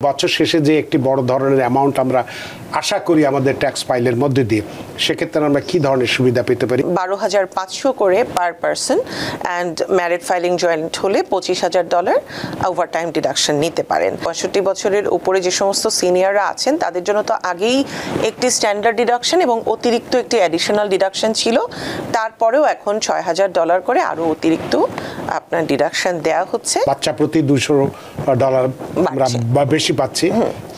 বছর শেষে যে একটি বড় ধরনের অ্যামাউন্ট আমরা আশা করি আমাদের ট্যাক্স ফাইলের মধ্যে দিয়ে, সেক্ষেত্রে আমরা কি ধরনের সুবিধা পেতে পারি? 12,500 করে per person, and married filing joint হলে $25,000 ওভারটাইম ডিডাকশন নিতে পারেন। 65 বছরের উপরে যে সমস্ত সিনিয়ররা আছেন তাদের জন্য তো আগেই একটি স্ট্যান্ডার্ড ডিডাকশন এবং অতিরিক্ত একটি অ্যাডিশনাল ডিডাকশন ছিল, তারপরেও এখন $6,000 করে আরও অতিরিক্ত আপনার ডিডাকশন দেওয়া হচ্ছে। বাচ্চা প্রতি $200 আমরা বেশি পাচ্ছি,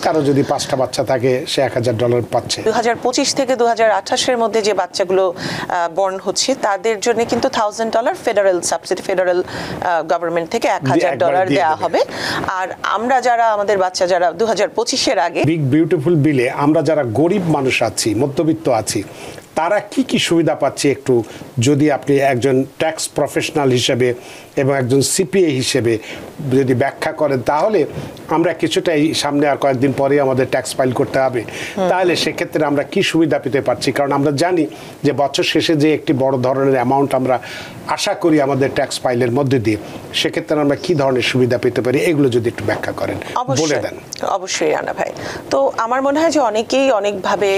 কারো যদি 5টা বাচ্চা থাকে সে $1,000 পাচ্ছে। 2025 থেকে 2028 এর মধ্যে যে বাচ্চাগুলো বর্ন হচ্ছে তাদের জন্য কিন্তু $1,000 ফেডারেল সাবসিডি, ফেডারেল গভর্নমেন্ট থেকে $1,000 দেওয়া হবে। আর আমরা যারা আমাদের বাচ্চা যারা 2025-এর আগে বিগ বিউটিফুল বিলে আমরা যারা গরিব মানুষ আছি, মধ্যবিত্ত আছি, তারা কি কি সুবিধা পাচ্ছে একটু যদি আপনি একজন ট্যাক্স প্রফেশনাল হিসেবে এবং একজন সিপিএ হিসেবে যদি ব্যাখ্যা করেন, তাহলে আমরা কিছুটা এই সামনে আর কয়েকদিন পরে আমাদের ট্যাক্স ফাইল করতে হবে, তাহলে সেক্ষেত্রে আমরা কি সুবিধা পেতে পারছি? কারণ আমরা জানি যে বছর শেষে যে একটি বড় ধরনের অ্যামাউন্ট আমরা আশা করি আমাদের ট্যাক্স ফাইলের মধ্যে দিয়ে, সেক্ষেত্রে আমরা কি ধরনের সুবিধা পেতে পারি, এগুলো যদি একটু ব্যাখ্যা করেন, বলে দেন। অবশ্যই রানা ভাই, তো আমার মনে হয় যে অনেকেই অনেকভাবে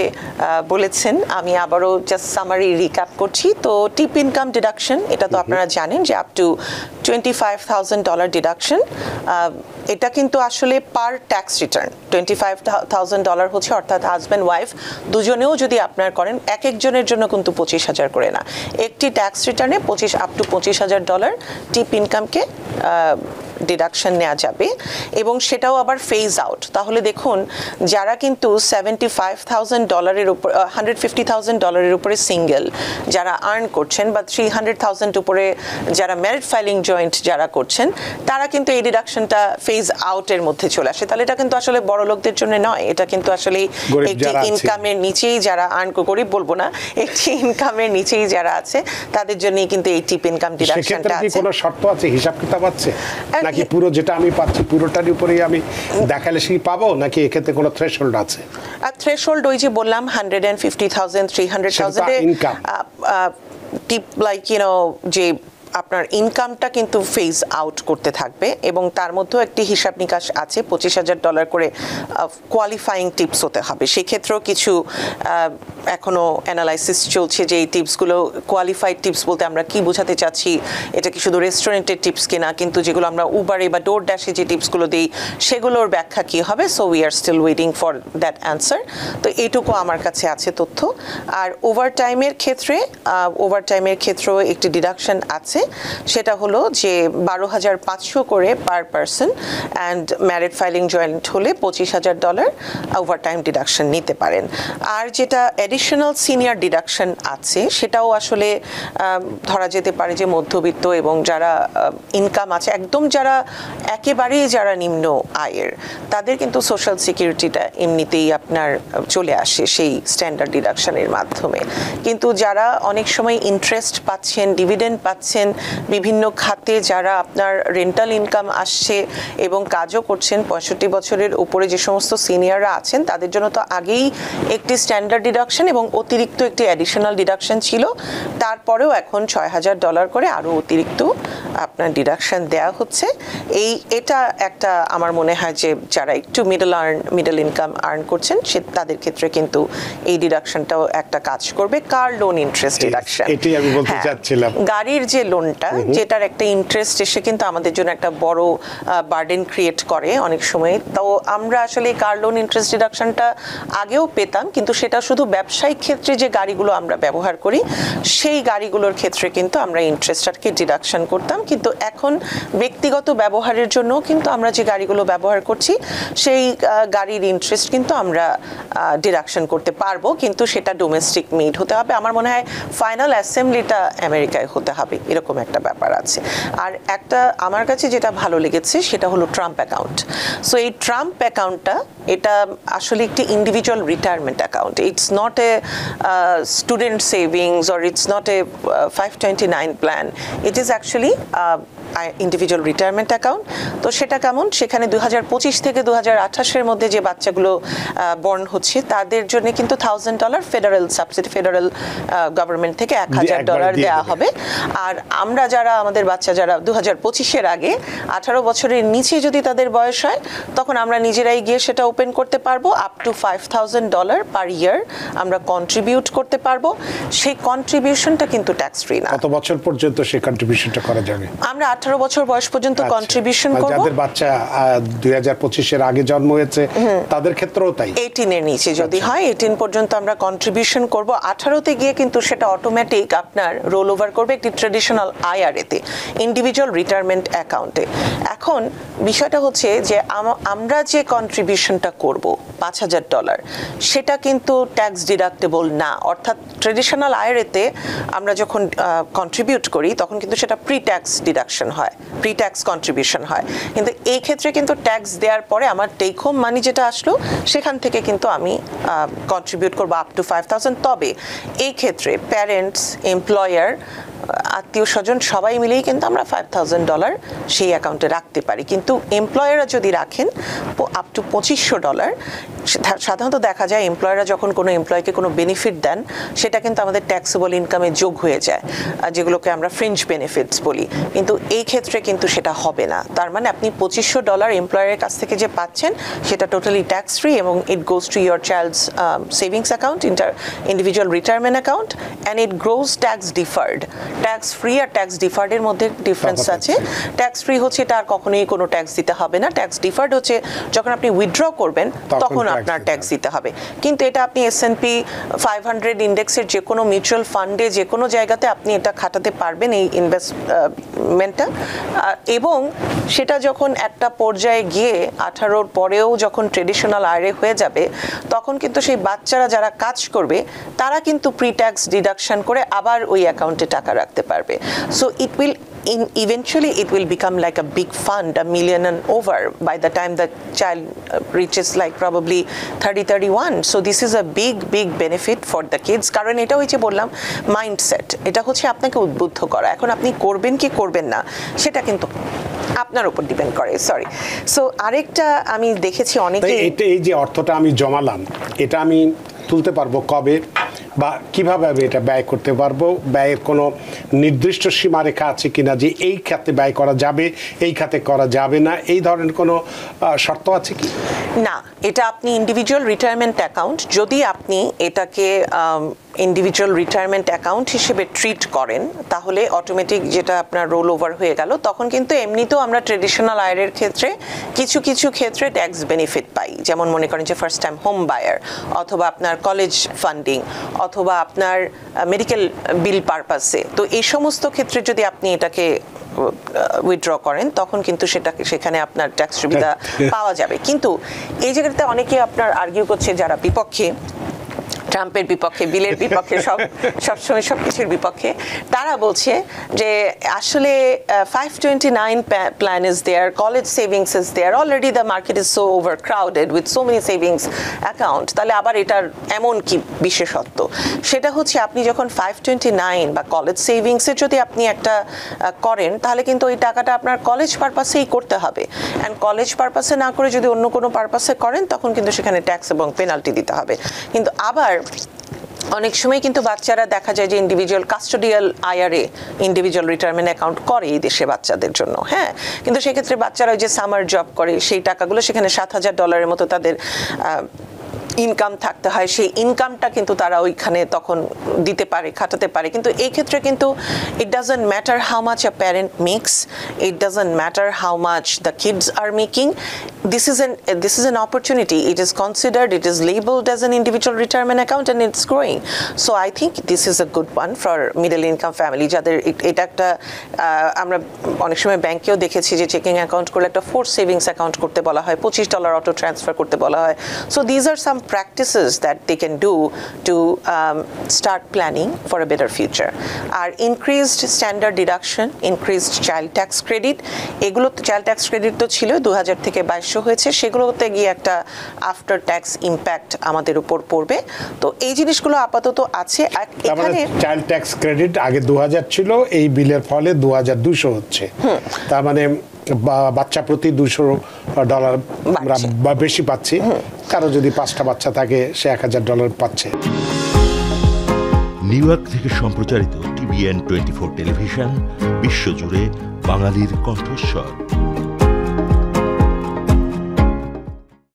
বলেছেন, আমি আবারও জাস্ট সামারি রিক্যাপ করছি। তো টিপ ইনকাম ডিডাকশন, এটা তো আপনারা জানেন যে আপ টু $25,000 ডিডাকশন, এটা কিন্তু আসলে পার ট্যাক্স রিটার্ন। $25,000 হচ্ছে, অর্থাৎ হাজব্যান্ড ওয়াইফ দুজনেও যদি আপনার করেন, এক একজনের জন্য কিন্তু 25,000 করে না, একটি ট্যাক্স রিটার্নে আপ টু $25,000 টিপ ইনকামকে ডিডাকশন নেওয়া যাবে, এবং সেটাও আবার ফেজ আউট। তাহলে দেখুন, যারা কিন্তু $75,000-এর উপর, $150,000-এর উপরে সিঙ্গেল যারা আর্ন করছেন, বা $300,000 উপরে যারা ম্যারিড ফাইলিং জয়েন্ট যারা করছেন, তারা কিন্তু এই ডিডাকশনটা ফেজ আউটের মধ্যে চলে আসে। তাহলে এটা কিন্তু আসলে বড় লোকদের জন্য নয়, এটা কিন্তু আসলে একটি ইনকামের নিচেই যারা আর্ন, গরিব বলবো না, একটি ইনকামের নিচেই যারা আছে তাদের জন্যই কিন্তু এই টিপ ইনকাম ডিডাকশনটা আছে। কোনো শর্ত আছে, হিসাব কিতাব আছে নাকি পুরো যেটা আমি পাচ্ছি পুরোটার উপরেই আমি দেখালে সেই পাবো, নাকি এক্ষেত্রে কোনো থ্রেশহোল্ড আছে? থ্রেশহোল্ড ওই যে বললাম 150,000, 300,000 টিপ, লাইক যে আপনার ইনকামটা কিন্তু ফেজ আউট করতে থাকবে, এবং তার মধ্যেও একটি হিসাব নিকাশ আছে, $25,000 করে কোয়ালিফাইং টিপস হতে হবে। সেক্ষেত্রেও কিছু এখনো অ্যানালাইসিস চলছে যে এই টিপসগুলো কোয়ালিফাইড টিপস বলতে আমরা কি বোঝাতে চাচ্ছি, এটা কি শুধু রেস্টুরেন্টের টিপস কিনা, কিন্তু যেগুলো আমরা উবারে বা ডোর ড্যাশে যে টিপসগুলো দিই সেগুলোর ব্যাখ্যা কি হবে। So we are still waiting for that answer. তো এইটুকু আমার কাছে আছে তথ্য। আর ওভারটাইমের ক্ষেত্রেও একটি ডিডাকশন আছে, সেটা হলো যে 12,500 করে per person, and married filing joint হলে $25,000 ওভারটাইম ডিডাকশন নিতে পারেন। আর যেটা অ্যাডিশনাল সিনিয়র ডিডাকশন আছে, সেটাও আসলে ধরা যেতে পারে যে মধ্যবিত্ত এবং যারা ইনকাম আছে একদম, যারা একেবারেই যারা নিম্ন আয়ের, তাদের কিন্তু সোশ্যাল সিকিউরিটিটা এমনিতেই আপনার চলে আসে সেই স্ট্যান্ডার্ড ডিডাকশনের মাধ্যমে। কিন্তু যারা অনেক সময় ইন্টারেস্ট পাচ্ছেন, ডিভিডেন্ড পাচ্ছেন, বিভিন্ন খাতে যারা আপনার রেন্টাল ইনকাম আসছে এবং কাজও করছেন, 65 বছরের উপরে যে সমস্ত সিনিয়ররা আছেন তাদের জন্য তো আগেই একটি স্ট্যান্ডার্ড ডিডাকশন এবং অতিরিক্ত একটি অ্যাডিশনাল ডিডাকশন ছিল, তারপরেও এখন $6,000 করে আরও অতিরিক্ত আপনার ডিডাকশন দেওয়া হচ্ছে। এটা একটা আমার মনে হয় যে যারা একটু মিডল ইনকাম আর্ন করছেন তাদের ক্ষেত্রে কিন্তু এই ডিডাকশনটাও একটা কাজ করবে। কার লোন ইন্টারেস্ট ডিডাকশন, এটাই আমি বলতে চাচ্ছিলাম। গাড়ির যে লোনটা, যেটার একটা ইন্টারেস্ট এসে কিন্তু আমাদের জন্য একটা বড় বার্ডেন ক্রিয়েট করে অনেক সময়। তো আমরা আসলে কার লোন ইন্টারেস্ট ডিডাকশনটা আগেও পেতাম, কিন্তু সেটা শুধু ব্যবসায়িক ক্ষেত্রে যে গাড়িগুলো আমরা ব্যবহার করি সেই গাড়িগুলোর ক্ষেত্রে কিন্তু আমরা ইন্টারেস্টটাকে ডিডাকশন করতাম। কিন্তু এখন ব্যক্তিগত ব্যবহারের জন্য কিন্তু আমরা যে গাড়িগুলো ব্যবহার করছি সেই গাড়ির ইন্টারেস্ট কিন্তু আমরা ডিডাকশন করতে পারবো, কিন্তু সেটা ডোমেস্টিক মেড হতে হবে। আমার মনে হয় ফাইনাল অ্যাসেম্বলিটা আমেরিকায় হতে হবে, এরকম একটা ব্যাপার আছে। আর একটা আমার কাছে যেটা ভালো লেগেছে সেটা হলো ট্রাম্প অ্যাকাউন্ট। সো এই ট্রাম্প অ্যাকাউন্টটা এটা আসলে একটি individual retirement account. It's not a student savings or it's not a 529 plan. It is actually individual retirement account. তো সেটা কেমন, সেখানে 2025 থেকে 2028 মধ্যে যে বাচ্চাগুলো বর্ন হচ্ছে তাদের জন্য কিন্তু $1,000 ফেডারেল সাবসিডি, ফেডারেল গভর্নমেন্ট থেকে $1,000 দেওয়া হবে। আর আমরা যারা আমাদের বাচ্চা যারা 2025-এর আগে 18 বছরের নিচে যদি তাদের বয়স হয়, তখন আমরা নিজেরাই গিয়ে সেটা ওপেন করতে পারবো। আপ টু $5,000 পার ইয়ার আমরা কন্ট্রিবিউট করতে পারবো। সেই কন্ট্রিবিউশনটা কিন্তু ট্যাক্স ফ্রি না। কত বছর পর্যন্ত সেই কন্ট্রিবিউশনটা করা যাবে? আমরা 18 বছর বয়স পর্যন্ত কন্ট্রিবিউশন করব। যাদের বাচ্চা 2025-এর আগে জন্ম হয়েছে তাদের ক্ষেত্রেও তাই? 18 এর নিচে যদি হয়, 18 পর্যন্ত আমরা কন্ট্রিবিউশন করব। 18তে গিয়ে কিন্তু সেটা অটোমেটিক আপনার রোল ওভার করবে একটি ট্রেডিশনাল আইআরএতে, ইন্ডিভিজুয়াল রিটায়ারমেন্ট অ্যাকাউন্টে। এখন বিষয়টা হচ্ছে যে আমরা যে কন্ট্রিবিউশনটা করব $5,000, সেটা কিন্তু ট্যাক্স ডিডাক্টেবল না। অর্থাৎ ট্রেডিশনাল আইআরএতে আমরা যখন কন্ট্রিবিউট করি তখন কিন্তু সেটা প্রি ট্যাক্স ডিডাকশন হয়, প্রি ট্যাক্স কন্ট্রিবিউশন হয়। কিন্তু এই ক্ষেত্রে কিন্তু ট্যাক্স দেওয়ার পরে আমার টেক হোম মানি যেটা আসলো সেখান থেকে কিন্তু আমি কন্ট্রিবিউট করবো আপ টু 5,000। তবে এই ক্ষেত্রে প্যারেন্টস, এমপ্লয়ার, আত্মীয় স্বজন সবাই মিলেই কিন্তু আমরা $5,000 সেই অ্যাকাউন্টে রাখতে পারি। কিন্তু এমপ্লয়াররা যদি রাখেন আপ টু $2,500, সাধারণত দেখা যায় এমপ্লয়াররা যখন কোনো এমপ্লয়কে কোনো বেনিফিট দেন সেটা কিন্তু আমাদের ট্যাক্সেবল ইনকামে যোগ হয়ে যায়, যেগুলোকে আমরা ফ্রিঞ্জ বেনিফিটস বলি। কিন্তু এই ক্ষেত্রে কিন্তু সেটা হবে না। তার মানে আপনি $2,500 এমপ্লয়ারের কাছ থেকে যে পাচ্ছেন সেটা টোটালি ট্যাক্স ফ্রি এবং it goes to your child's savings account, individual retirement account, and it grows tax deferred. Tax free আর ট্যাক্স ডিফার্ডের মধ্যে ডিফারেন্স আছে। ট্যাক্স ফ্রি হচ্ছে এটা আর কখনোই কোনো ট্যাক্স দিতে হবে না। ট্যাক্স ডিফার্ড হচ্ছে যখন আপনি উইথড্র করবেন তখন আপনার ট্যাক্স দিতে হবে। কিন্তু এটা আপনি S&P 500 ইন্ডেক্সের যে কোনো মিউচুয়াল ফান্ডে যে কোনো জায়গাতে আপনি এটা খাটাতে পারবেন এই ইনভেস্টমেন্টটা। এবং সেটা যখন একটা পর্যায়ে গিয়ে 18-র পরেও যখন ট্রেডিশনাল আইআরএ হয়ে যাবে তখন কিন্তু সেই বাচ্চারা যারা কাজ করবে তারা কিন্তু প্রি ট্যাক্স ডিডাকশন করে আবার ওই অ্যাকাউন্টে টাকা রাখতে পারবে। So it will eventually it will become like a big fund, $1 million and over by the time the child reaches like probably 30-31. So this is a big benefit for the kids. কারণ এটা হচ্ছে বললাম mindset, এটা হচ্ছে আপনাকে উদ্বুদ্ধ করা। এখন আপনি করবেন কি করবেন না সেটা কিন্তু আপনার উপর ডিপেন্ড করে। সরি। সো আরেকটা আমি দেখেছি অনেকে এই যে অর্থটা আমি জমালাম এটা আমি তুলতে পারবো কবে বা কিভাবে আমি এটা ব্যয় করতে পারবো? ব্যয়ের কোনো নির্দিষ্ট সীমারেখা আছে কিনা যে এই খাতে ব্যয় করা যাবে, এই খাতে করা যাবে না, এই ধরনের কোনো শর্ত আছে কি? না, এটা আপনি ইন্ডিভিজুয়াল রিটায়ারমেন্ট অ্যাকাউন্ট, যদি আপনি এটাকে ইন্ডিভিজুয়াল রিটায়ারমেন্ট অ্যাকাউন্ট হিসেবে ট্রিট করেন তাহলে অটোমেটিক যেটা আপনার রোল ওভার হয়ে গেল, তখন কিন্তু এমনিতেও আমরা ট্রেডিশনাল আয়ের ক্ষেত্রে কিছু ক্ষেত্রে ট্যাক্স বেনিফিট পাই। যেমন মনে করেন যে ফার্স্ট টাইম হোম বায়ার, অথবা আপনার কলেজ ফান্ডিং, অথবা আপনার মেডিকেল বিল পারপাসে। তো এই সমস্ত ক্ষেত্রে যদি আপনি এটাকে উইথড্র করেন তখন কিন্তু সেখানে আপনার ট্যাক্স সুবিধা পাওয়া যাবে। কিন্তু এই জায়গাতে অনেকে আপনার আর্গিউ করছে যারা বিপক্ষে, ট্রাম্পের বিপক্ষে, বিলের বিপক্ষে, সবসময় সব কিছুর বিপক্ষে, তারা বলছে যে আসলে 529 plan is there, college savings is there, already the market is so overcrowded with so many savings account, তাহলে আবার এটার এমন কি বিশেষত্ব? সেটা হচ্ছে আপনি যখন 529 বা কলেজ সেভিংসে যদি আপনি একটা করেন তাহলে কিন্তু ওই টাকাটা আপনার কলেজ পারপাসেই করতে হবে। অ্যান্ড কলেজ পারপাসে না করে যদি অন্য কোনো পারপাসে করেন তখন কিন্তু সেখানে ট্যাক্স এবং পেনাল্টি দিতে হবে। কিন্তু আবার অনেক সময় কিন্তু বাচ্চারা দেখা যায় যে individual custodial IRA, individual retirement account করে এই দেশে বাচ্চাদের জন্য, হ্যাঁ, কিন্তু সেক্ষেত্রে বাচ্চারা যে সামার জব করে সেই টাকাগুলো সেখানে $7,000 মতো তাদের ইনকাম থাকতে হয়, সেই ইনকামটা কিন্তু তারা ওইখানে তখন দিতে পারে, খাটাতে পারে। কিন্তু এই ক্ষেত্রে কিন্তু it doesn't matter how much a parent makes, it doesn't matter how much the kids are making, this is an opportunity. It is considered, it is labeled as an individual retirement account and it's growing. So I think this is a good one for middle income family যাদের এটা একটা আমরা অনেক সময় ব্যাংকেও দেখেছি যে checking account করলে একটা ফোর্স সেভিংস অ্যাকাউন্ট করতে বলা হয়, $25 অটো ট্রান্সফার করতে বলা হয়। So these are some practices that they can do to start planning for a better future. R increased standard deduction, increased child tax credit, এগুলো child tax credit তো ছিল 2000 থেকে 2200 হয়েছে, সেগুলোতে গিয়ে একটা আফটার ট্যাক্স ইম্প্যাক্ট আমাদের উপর পড়বে। তো এই জিনিসগুলো আপাতত আছে। এখানে চাইল্ড ট্যাক্স ক্রেডিট আগে 2000 ছিল, এই বিলের ফলে 2200 হচ্ছে। তার মানে বাচ্চা প্রতি $200 আমরা বেশি পাচ্ছি। কারো যদি 5টা বাচ্চা থাকে সে $1000 পাচ্ছে। নিউ ইয়র্ক থেকে সম্প্রচারিত TVN 24 টেলিভিশন বিশ্বজুড়ে বাঙালির কণ্ঠস্বর।